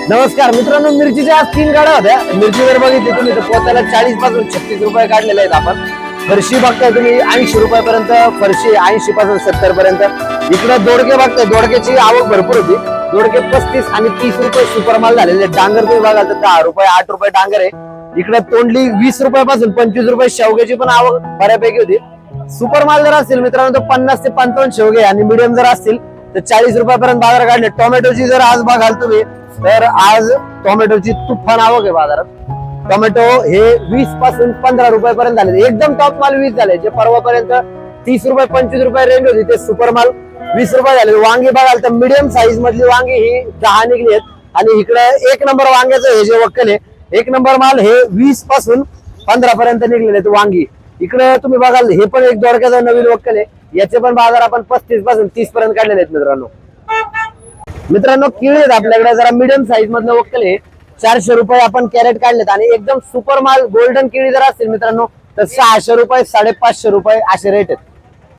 नमस्कार मित्रांनो, मिरचीच्या आज 3 गाड्या होत्या। मिरची जर बघितली तुम्ही तर पोत्याला 40 पासून 36 रुपये काढलेले आहेत आपण। फरशी बघताय तुम्ही 80 रुपयापर्यंत फरशी, 80 पासून 70 पर्यंत। इकडे दोडके बघताय, दोडक्याची आवक भरपूर होती। दोडके 35 आणि 30 रुपये सुपर माल झालेले। डांगर तुम्ही बघाल तर 10 रुपये 8 रुपये डांगर आहे। इकडे तोंडली 20 रुपयापासून 25 रुपये शेवग्याची पण आवक बऱ्यापैकी होती। सुपर माल जर असतील मित्रांनो तर 50 ते 55 शेवगे आणि मीडियम जर असतील तर 40 रुपयापर्यंत बाजार काढले। टोमॅटोची जर आज बघाल तुम्ही तर आज टोमॅटोची तुफान आवक आहे बाजारात। टोमॅटो हे 20 पासून 15 रुपयापर्यंत झाले। एकदम टॉप माल 20 झाले। जे परवापर्यंत 30 रुपये 25 रुपये रेंज होती ते सुपर माल 20 रुपये झाले। वांगी बघाल तर मीडियम साईज मधली वांगी ही 10 निघली आहेत आणि इकडे एक नंबर वांग्याचं हे जे वक्कल आहे, एक नंबर माल हे 20 पासून 15 पर्यंत निघलेले आहेत वांगी। इकडे तुम्ही बघाल हे पण एक दोडक्याचं नवीन वक्कल आहे, याचे पण बाजार आपण 35 पासून 30 पर्यंत काढलेले आहेत मित्रांनो। केळी आहेत आपल्याकडे, जरा मीडियम साईज मधलं वक्कल आहे 400 रुपये आपण कॅरेट काढलेत आणि एकदम सुपर माल गोल्डन केळी जर असतील मित्रांनो तर 600 रुपये 550 रुपये असे रेट आहेत।